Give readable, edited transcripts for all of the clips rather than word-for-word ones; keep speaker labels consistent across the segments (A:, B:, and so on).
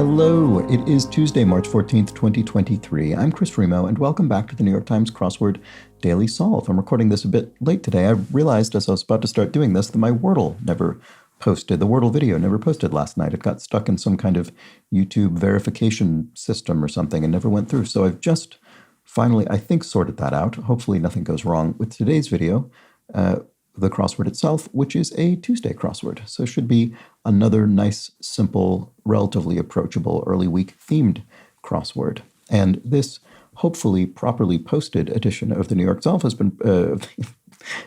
A: Hello, it is Tuesday, March 14th, 2023. I'm Chris Remo, and welcome back to the New York Times Crossword Daily Solve. I'm recording this a bit late today. I realized as I was about to start doing this that my Wordle never posted. The Wordle video never posted last night. It got stuck in some kind of YouTube verification system or something and never went through. So I've just finally, I think, sorted that out. Hopefully nothing goes wrong with today's video. The crossword itself, which is a Tuesday crossword. So it should be another nice, simple, relatively approachable early week themed crossword. And this hopefully properly posted edition of the New York Solve has been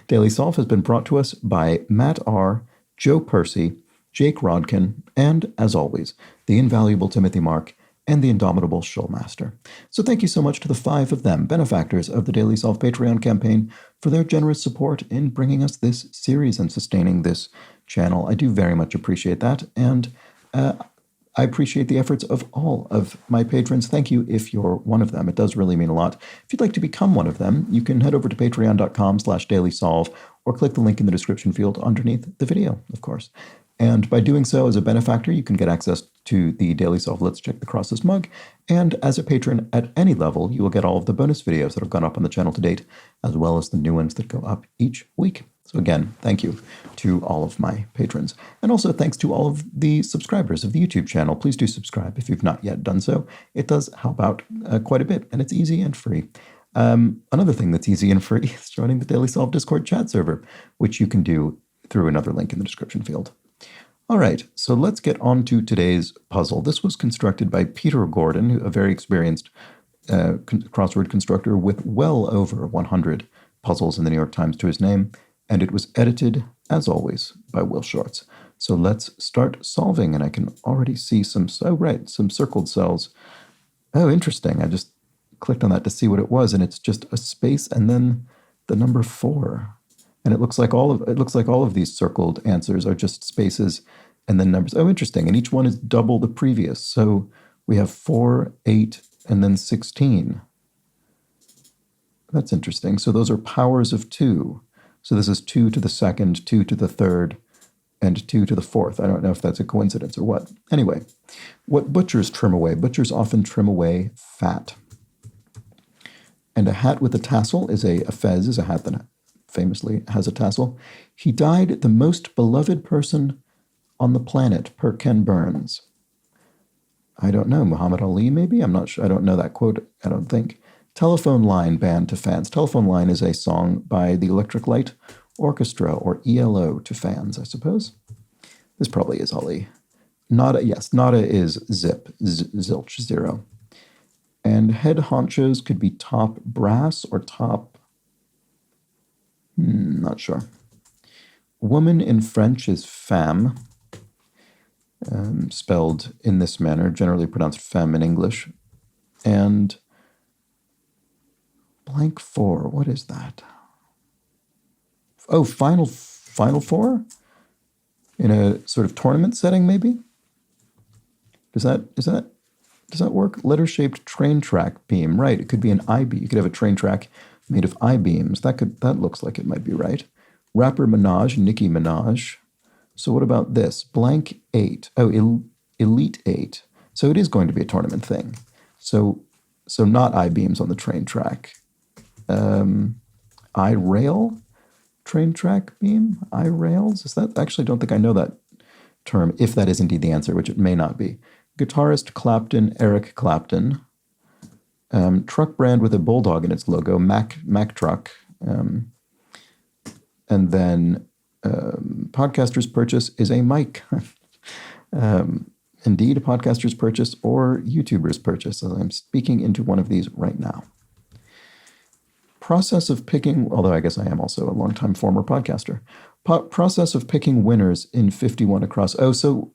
A: Daily Solve has been brought to us by Matt R., Joe Percy, Jake Rodkin, and, as always, the invaluable Timothy Mark and the indomitable Shulmaster. So thank you so much to the 5 of them, benefactors of the Daily Solve Patreon campaign, for their generous support in bringing us this series and sustaining this channel. I do very much appreciate that, and I appreciate the efforts of all of my patrons. Thank you if you're one of them. It does really mean a lot. If you'd like to become one of them, you can head over to patreon.com/dailysolve or click the link in the description field underneath the video, of course. And by doing so as a benefactor, you can get access to the Daily Solve Let's Check the Crosses mug. And as a patron at any level, you will get all of the bonus videos that have gone up on the channel to date, as well as the new ones that go up each week. So again, thank you to all of my patrons. And also thanks to all of the subscribers of the YouTube channel. Please do subscribe if you've not yet done so. It does help out quite a bit, and it's easy and free. Another thing that's easy and free is joining the Daily Solve Discord chat server, which you can do through another link in the description field. All right, so let's get on to today's puzzle. This was constructed by Peter Gordon, a very experienced crossword constructor with well over 100 puzzles in the New York Times to his name, and it was edited, as always, by Will Shortz. So let's start solving, and I can already see some circled cells. Oh, interesting. I just clicked on that to see what it was, and it's just a space and then the number 4. And it looks like all of these circled answers are just spaces and then numbers. Oh, interesting. And each one is double the previous. So we have 4, 8, and then 16. That's interesting. So those are powers of 2. So this is 2 to the second, 2 to the third, and 2 to the fourth. I don't know if that's a coincidence or what. Anyway, what butchers trim away? Butchers often trim away fat. And a hat with a tassel is a fez, is a hat that famously has a tassel. He died the most beloved person on the planet, per Ken Burns. I don't know, Muhammad Ali maybe? I'm not sure. I don't know that quote, I don't think. Telephone Line banned to fans. Telephone Line is a song by the Electric Light Orchestra, or ELO, to fans, I suppose. This probably is Ali. Nada, yes, Nada is zip, zilch, 0. And head honchos could be top brass or top... not sure. Woman in French is femme, spelled in this manner, generally pronounced femme in English. And blank 4, what is that? Oh, final 4? In a sort of tournament setting, maybe? Does that work? Letter-shaped train track beam, right? It could be an I-beam. You could have a train track made of I-beams. That looks like it might be right. Rapper Minaj, Nicki Minaj. So what about this? Blank 8. Oh, Elite 8. So it is going to be a tournament thing. So not I-beams on the train track. I-rail train track beam? I-rails? Is that? Actually, I don't think I know that term, if that is indeed the answer, which it may not be. Guitarist Clapton, Eric Clapton. Truck brand with a bulldog in its logo, Mack Truck. And then podcaster's purchase is a mic. Indeed, a podcaster's purchase or YouTuber's purchase, as I'm speaking into one of these right now. Process of picking, although I guess I am also a longtime former podcaster. Process of picking winners in 51 across. Oh, so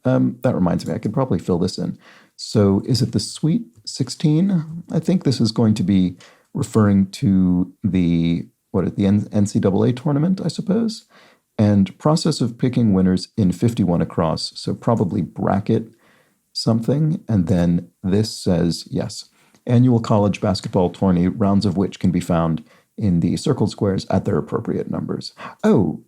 A: that reminds me, I could probably fill this in. So is it the Sweet 16? I think this is going to be referring to the NCAA tournament, I suppose. And process of picking winners in 51 across. So probably bracket something. And then this says, yes, annual college basketball tourney, rounds of which can be found in the circled squares at their appropriate numbers. Oh,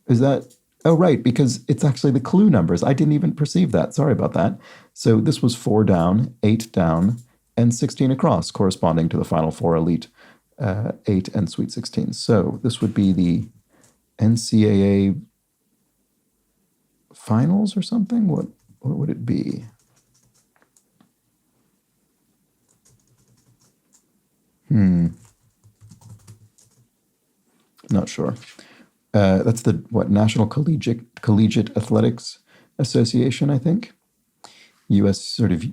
A: is that Oh, right, because it's actually the clue numbers. I didn't even perceive that. Sorry about that. So this was 4 down, 8 down, and 16 across, corresponding to the Final Four Elite 8 and Sweet 16. So this would be the NCAA finals or something? What would it be? Not sure. That's the National Collegiate Athletics Association, I think. U.S. sort of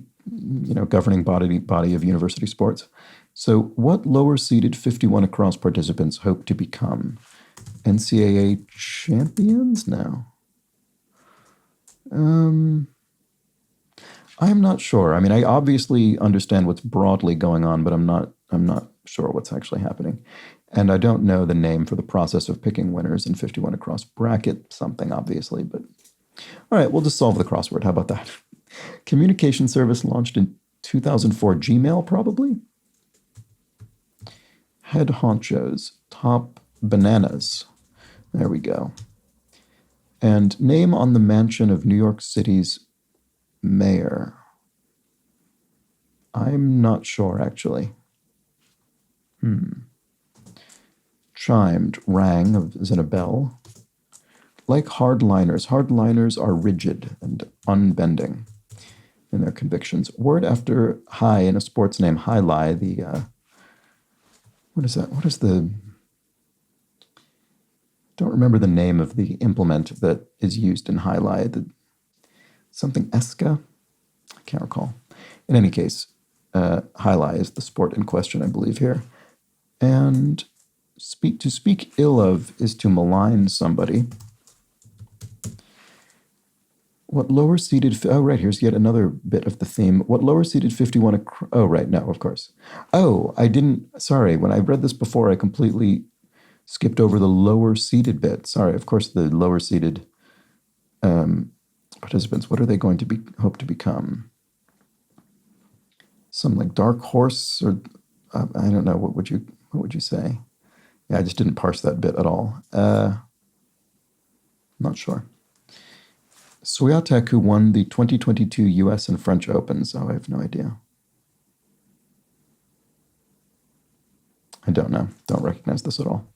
A: governing body of university sports. So, what lower seeded 51 across participants hope to become? NCAA champions now? I'm not sure. I mean, I obviously understand what's broadly going on, but I'm not sure what's actually happening. And I don't know the name for the process of picking winners in 51 across bracket, something obviously, but all right, we'll just solve the crossword. How about that? Communication service launched in 2004, Gmail probably? Head honchos, top bananas. There we go. And name on the mansion of New York City's mayor. I'm not sure, actually. Chimed, rang, as in a bell. Like hardliners are rigid and unbending in their convictions. Word after high in a sports name, highlight, what is that? What is the... Don't remember the name of the implement that is used in highlight. Something esca? I can't recall. In any case, highlight is the sport in question, I believe, here. And to speak ill of is to malign somebody. What lower seeded... Oh, right, here's yet another bit of the theme. What lower seeded 51... Oh, right, no, of course. Oh, I didn't... Sorry, when I read this before, I completely skipped over the lower seeded bit. Sorry, of course, the lower seeded participants, what are they going to hope to become? Some like dark horse, or I don't know. What would you say? Yeah, I just didn't parse that bit at all. Not sure. Swiatek, who won the 2022 U.S. and French Opens. Oh, I have no idea. I don't know. Don't recognize this at all.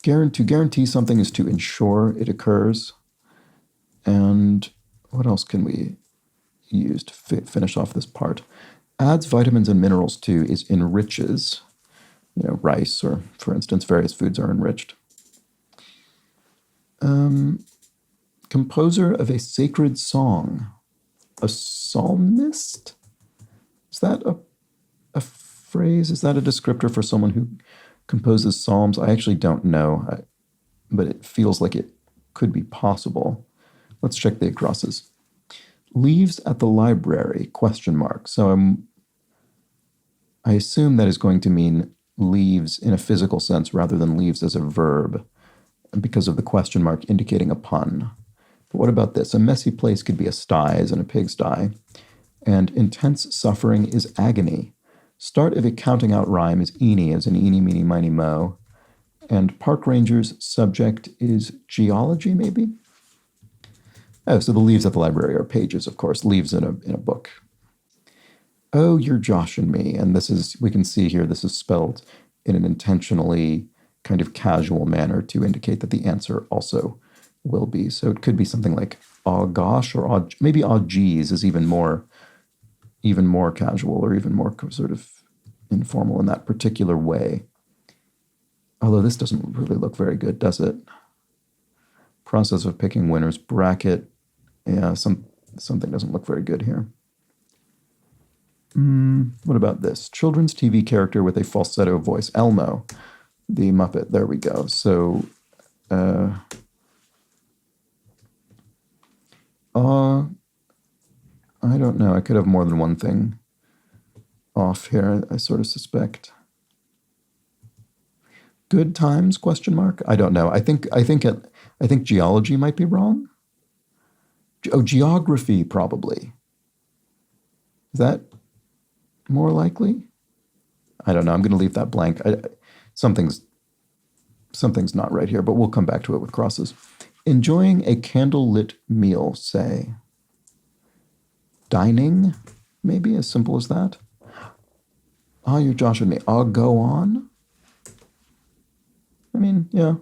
A: To guarantee something is to ensure it occurs. And what else can we use to finish off this part? Adds vitamins and minerals to is enriches. Rice, or for instance, various foods are enriched. Composer of a sacred song. A psalmist? Is that a phrase? Is that a descriptor for someone who composes psalms? I actually don't know, but it feels like it could be possible. Let's check the acrosses. Leaves at the library, ? So I assume that is going to mean leaves in a physical sense rather than leaves as a verb, because of the question mark indicating a pun. But what about this? A messy place could be a sty, as in a pigsty, and intense suffering is agony. Start of a counting out rhyme is eeny, as in eeny, meeny, miny, mo, and park ranger's subject is geology, maybe? Oh, so the leaves at the library are pages, of course, leaves in a book. Oh, you're joshing me. And this is, we can see here, this is spelled in an intentionally kind of casual manner to indicate that the answer also will be. So it could be something like, oh gosh, or maybe oh geez is even more casual, or even more sort of informal in that particular way. Although this doesn't really look very good, does it? Process of picking winners, bracket. Yeah, something doesn't look very good here. What about this? Children's TV character with a falsetto voice. Elmo, the Muppet. There we go. So, I don't know. I could have more than one thing off here, I sort of suspect. Good times, ? I don't know. I think geology might be wrong. Oh, geography, probably. Is that more likely? I don't know. I'm going to leave that blank. Something's not right here, but we'll come back to it with crosses. Enjoying a candlelit meal, say. Dining, maybe as simple as that. Ah, you're joshing me. I'll go on. I mean, yeah,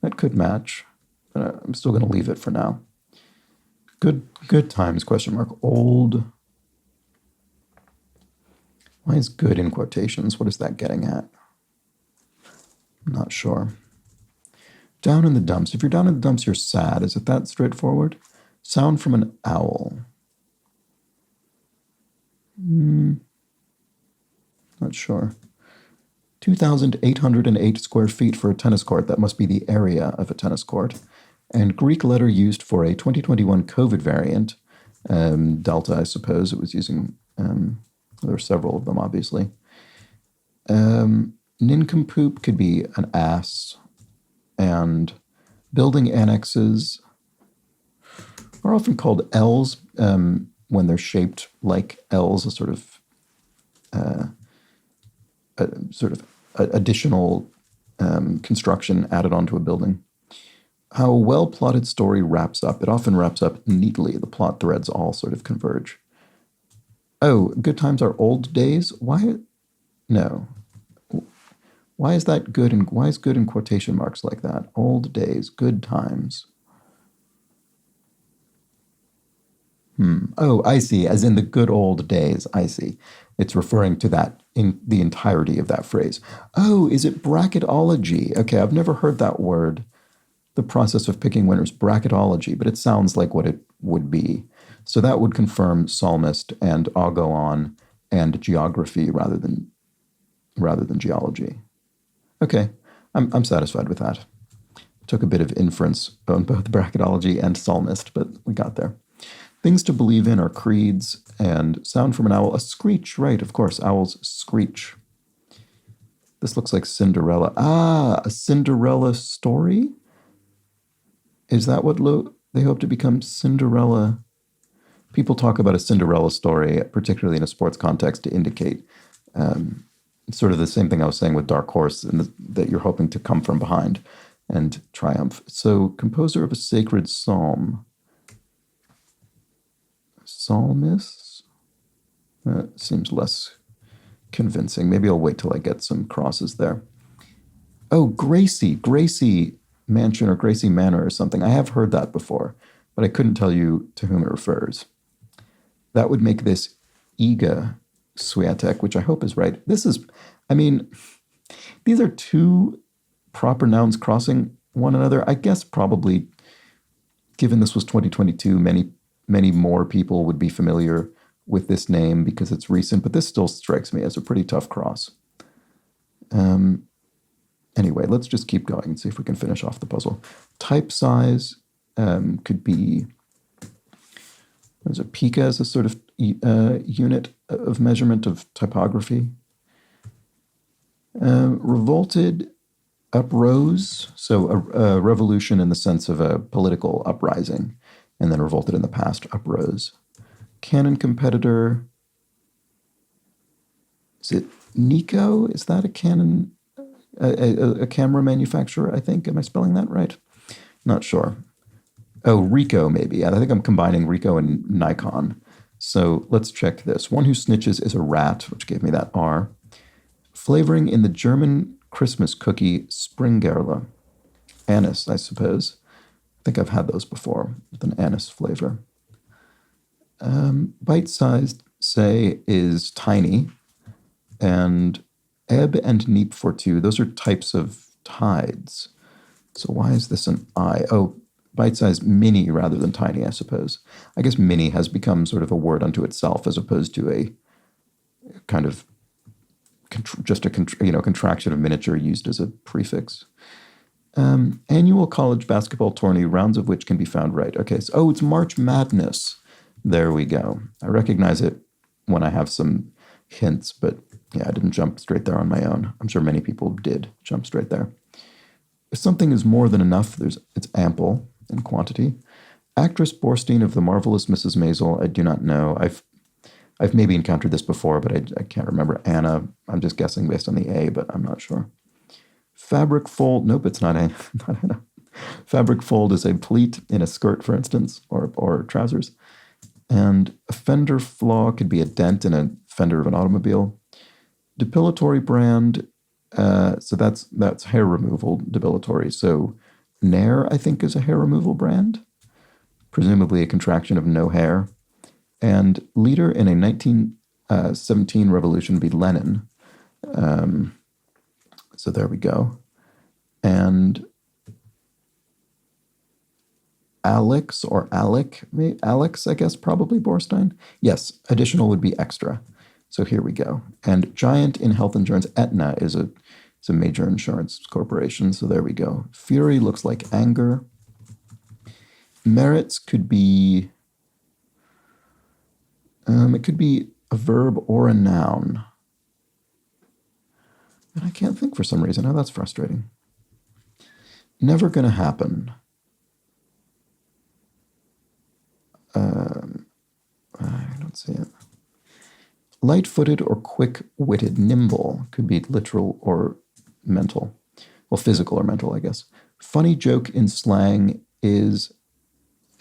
A: that could match. But I'm still going to leave it for now. Good times, question mark. Old. Why is good in quotations? What is that getting at? I'm not sure. Down in the dumps. If you're down in the dumps, you're sad. Is it that straightforward? Sound from an owl. Not sure. 2,808 square feet for a tennis court. That must be the area of a tennis court. And Greek letter used for a 2021 COVID variant. Delta, I suppose. It was using, there were several of them, obviously. Nincompoop could be an ass. And building annexes are often called L's when they're shaped like L's, a sort of additional construction added onto a building. How a well-plotted story wraps up. It often wraps up neatly. The plot threads all sort of converge. Oh, good times are old days? Why? No. Why is that good? And why is good in quotation marks like that? Old days, good times. Oh, I see. As in the good old days. I see. It's referring to that in the entirety of that phrase. Oh, is it bracketology? Okay, I've never heard that word. The process of picking winners, bracketology, but it sounds like what it would be. So that would confirm psalmist and I'll go on and geography rather than geology. Okay, I'm satisfied with that. Took a bit of inference on both bracketology and psalmist, but we got there. Things to believe in are creeds and sound from an owl. A screech, right, of course, owls screech. This looks like Cinderella. Ah, a Cinderella story? Is that what they hope to become Cinderella? People talk about a Cinderella story, particularly in a sports context, to indicate sort of the same thing I was saying with Dark Horse, that you're hoping to come from behind and triumph. So, composer of a sacred psalm. Psalmists? That seems less convincing. Maybe I'll wait till I get some crosses there. Oh, Gracie Mansion or Gracie Manor or something. I have heard that before, but I couldn't tell you to whom it refers. That would make this Iga Swiatek, which I hope is right. This is, I mean, these are two proper nouns crossing one another. I guess probably, given this was 2022, many more people would be familiar with this name because it's recent, but this still strikes me as a pretty tough cross. Anyway, let's just keep going and see if we can finish off the puzzle. Type size could be, there's a pica as a sort of unit of measurement of typography. Revolted, uprose, so a revolution in the sense of a political uprising, and then revolted in the past, uprose. Canon competitor, is it Nico? Is that a Canon? A camera manufacturer, I think. Am I spelling that right? Not sure. Oh, Ricoh, maybe. I think I'm combining Ricoh and Nikon. So let's check this. One who snitches is a rat, which gave me that R. Flavoring in the German Christmas cookie Springerle. Anise, I suppose. I think I've had those before with an anise flavor. Bite-sized, say, is tiny. And ebb and neap for two, those are types of tides. So why is this an I? Oh, bite-sized mini rather than tiny, I suppose. I guess mini has become sort of a word unto itself as opposed to a kind of contraction of miniature used as a prefix. Annual college basketball tourney, rounds of which can be found right. Okay, so, it's March Madness. There we go. I recognize it when I have some hints, but yeah, I didn't jump straight there on my own. I'm sure many people did jump straight there. If something is more than enough, it's ample in quantity. Actress Borstein of The Marvelous Mrs. Maisel, I do not know. I've maybe encountered this before, but I can't remember. Anna, I'm just guessing based on the A, but I'm not sure. Fabric fold, nope, it's not Anna. Fabric fold is a pleat in a skirt, for instance, or trousers. And a fender flaw could be a dent in a fender of an automobile. Depilatory brand, so that's hair removal, depilatory. So Nair, I think, is a hair removal brand, presumably a contraction of no hair. And leader in a 1917 revolution would be Lenin. So there we go. And Alex or Alec, Alex, I guess, probably Borstein. Yes, additional would be extra. So here we go. And giant in health insurance, Aetna is a major insurance corporation. So there we go. Fury looks like anger. Merits could be, it could be a verb or a noun. And I can't think for some reason. Oh, that's frustrating. Never gonna happen. I don't see it. Light-footed or quick-witted, nimble could be literal or mental. Well, physical or mental, I guess. Funny joke in slang is,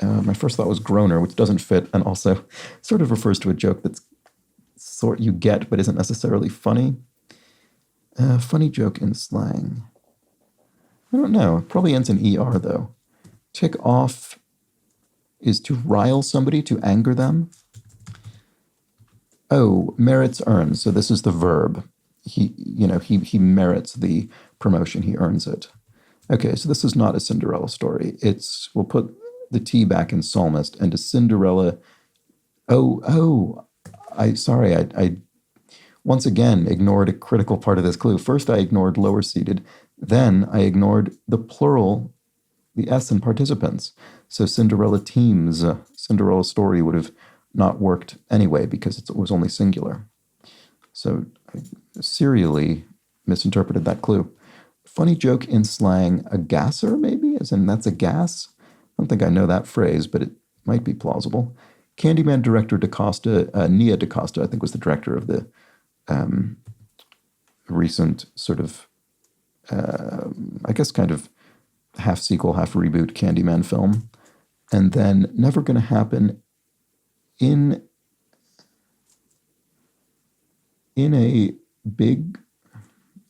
A: my first thought was groaner, which doesn't fit, and also sort of refers to a joke that's sort you get but isn't necessarily funny. Funny joke in slang. I don't know. It probably ends in ER, though. Tick off is to rile somebody, to anger them. Oh, merits earned. So this is the verb. He merits the promotion. He earns it. Okay, so this is not a Cinderella story. We'll put the T back in psalmist, and a Cinderella. I once again ignored a critical part of this clue. First, I ignored lower seated. Then I ignored the plural, the S in participants. So Cinderella teams, Cinderella story would have not worked anyway because it was only singular. So I serially misinterpreted that clue. Funny joke in slang, a gasser maybe, as in that's a gas. I don't think I know that phrase, but it might be plausible. Candyman director DaCosta, Nia DaCosta, I think was the director of the recent sort of, I guess kind of half sequel, half reboot Candyman film. And then Never Gonna Happen in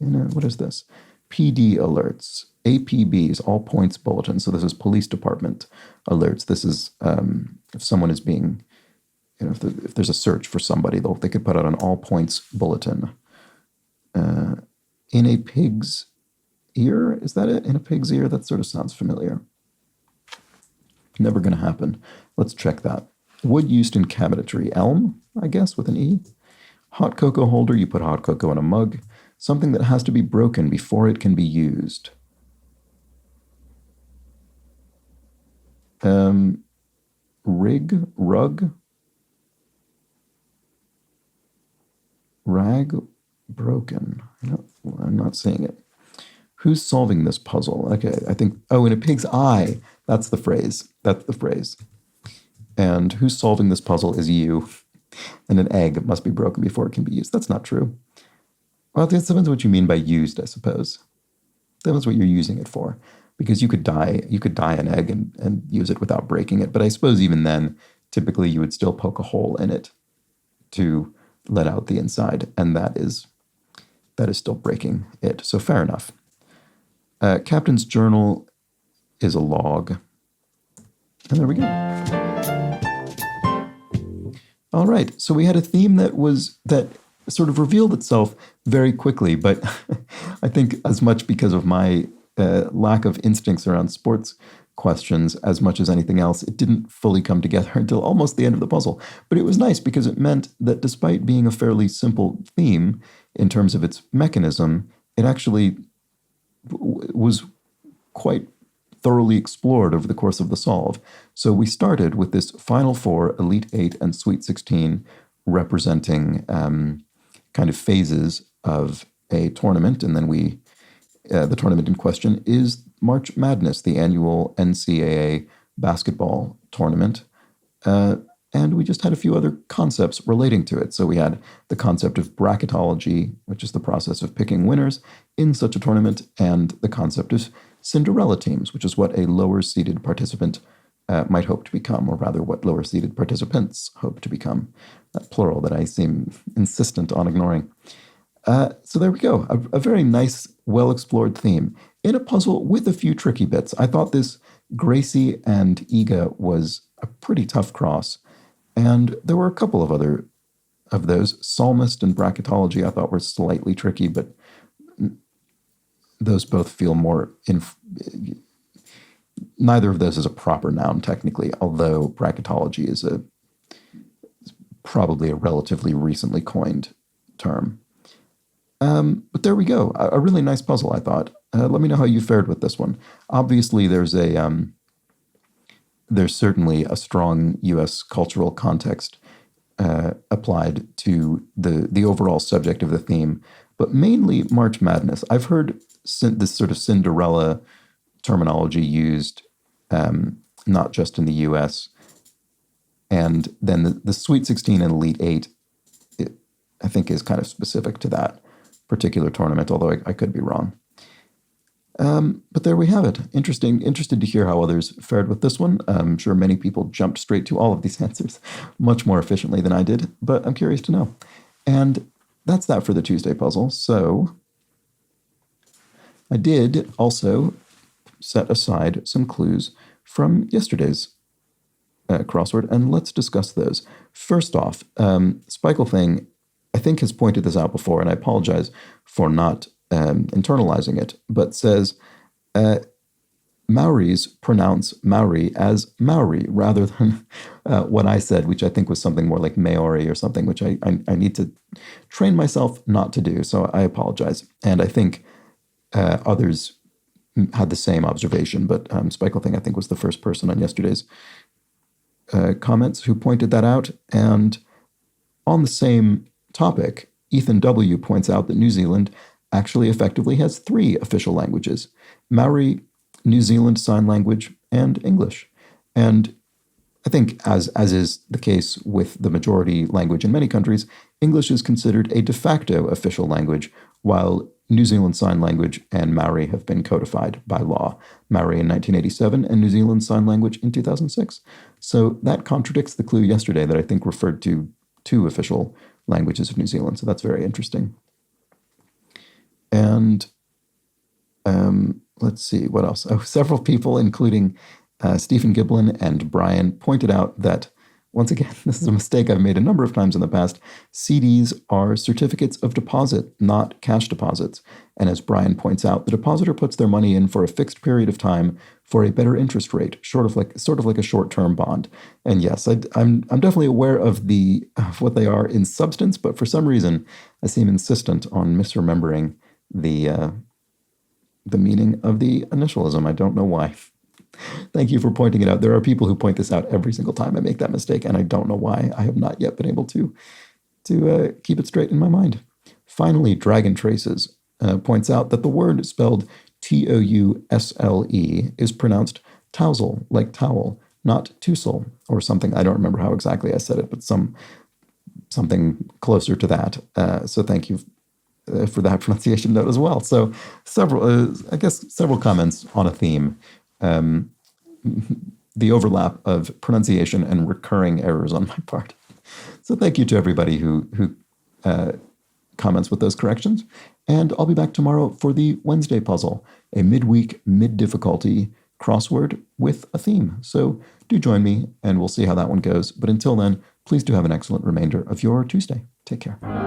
A: what is this? PD alerts, APBs, all points bulletins. So this is police department alerts. This is if someone is being, if there's a search for somebody, they could put out an all points bulletin. In a pig's ear, is that it? In a pig's ear? That sort of sounds familiar. Never going to happen. Let's check that. Wood used in cabinetry. Elm, I guess, with an E. Hot cocoa holder, you put hot cocoa in a mug. Something that has to be broken before it can be used. Rug, rag, broken. No, I'm not seeing it. Who's solving this puzzle? Okay, I think, in a pig's eye. That's the phrase. And who's solving this puzzle is you. And an egg must be broken before it can be used. That's not true. Well, that depends what you mean by used, I suppose. Depends what you're using it for. Because you could dye an egg and use it without breaking it. But I suppose even then, typically you would still poke a hole in it to let out the inside. And that is still breaking it. So fair enough. Captain's journal is a log. And there we go. All right. So we had a theme that sort of revealed itself very quickly, but I think as much because of my lack of instincts around sports questions as much as anything else, it didn't fully come together until almost the end of the puzzle. But it was nice because it meant that despite being a fairly simple theme in terms of its mechanism, it actually was quite thoroughly explored over the course of the solve. So we started with this Final Four, Elite Eight, and Sweet 16 representing kind of phases of a tournament. And then the tournament in question is March Madness, the annual NCAA basketball tournament. And we just had a few other concepts relating to it. So we had the concept of bracketology, which is the process of picking winners in such a tournament, and the concept of Cinderella teams, which is what a lower-seeded participant might hope to become, or rather what lower-seeded participants hope to become. That plural that I seem insistent on ignoring. So there we go. A very nice, well-explored theme in a puzzle with a few tricky bits. I thought this Gracie and Iga was a pretty tough cross, and there were a couple of other of those. Psalmist and bracketology I thought were slightly tricky, but those both feel more... Neither of those is a proper noun, technically, although bracketology is probably a relatively recently coined term. But there we go. A really nice puzzle, I thought. Let me know how you fared with this one. Obviously, there's certainly a strong U.S. cultural context applied to the overall subject of the theme, but mainly March Madness. I've heard this sort of Cinderella terminology used not just in the U.S., and then the Sweet 16 and Elite 8, I think, is kind of specific to that particular tournament, although I could be wrong. But there we have it. Interested to hear how others fared with this one. I'm sure many people jumped straight to all of these answers much more efficiently than I did, but I'm curious to know. And that's that for the Tuesday puzzle. So I did also set aside some clues from yesterday's crossword, and let's discuss those. First off, Spikel Thing, I think, has pointed this out before, and I apologize for not internalizing it, but says Maoris pronounce Maori as Maori rather than what I said, which I think was something more like Maori or something, which I need to train myself not to do, so I apologize. And I think others had the same observation, but Spikel Thing, I think, was the first person on yesterday's comments who pointed that out. And on the same topic, Ethan W. points out that New Zealand actually effectively has 3 official languages: Maori, New Zealand Sign Language, and English. And I think, as is the case with the majority language in many countries, English is considered a de facto official language, while New Zealand Sign Language and Maori have been codified by law. Maori in 1987 and New Zealand Sign Language in 2006. So that contradicts the clue yesterday that I think referred to 2 official languages of New Zealand. So that's very interesting. And let's see, what else? Oh, several people, including Stephen Giblin and Brian, pointed out that, once again, this is a mistake I've made a number of times in the past. CDs are certificates of deposit, not cash deposits. And as Brian points out, the depositor puts their money in for a fixed period of time for a better interest rate, sort of like a short-term bond. And yes, I'm definitely aware of what they are in substance, but for some reason, I seem insistent on misremembering the meaning of the initialism. I don't know why. Thank you for pointing it out. There are people who point this out every single time I make that mistake, and I don't know why. I have not yet been able to keep it straight in my mind. Finally, Dragon Traces points out that the word spelled Tousle is pronounced tousle, like towel, not tousle, or something. I don't remember how exactly I said it, but something closer to that. So thank you for that pronunciation note as well. So several comments on a theme. The overlap of pronunciation and recurring errors on my part. So thank you to everybody who comments with those corrections. And I'll be back tomorrow for the Wednesday puzzle, a midweek, mid-difficulty crossword with a theme. So do join me, and we'll see how that one goes. But until then, please do have an excellent remainder of your Tuesday. Take care.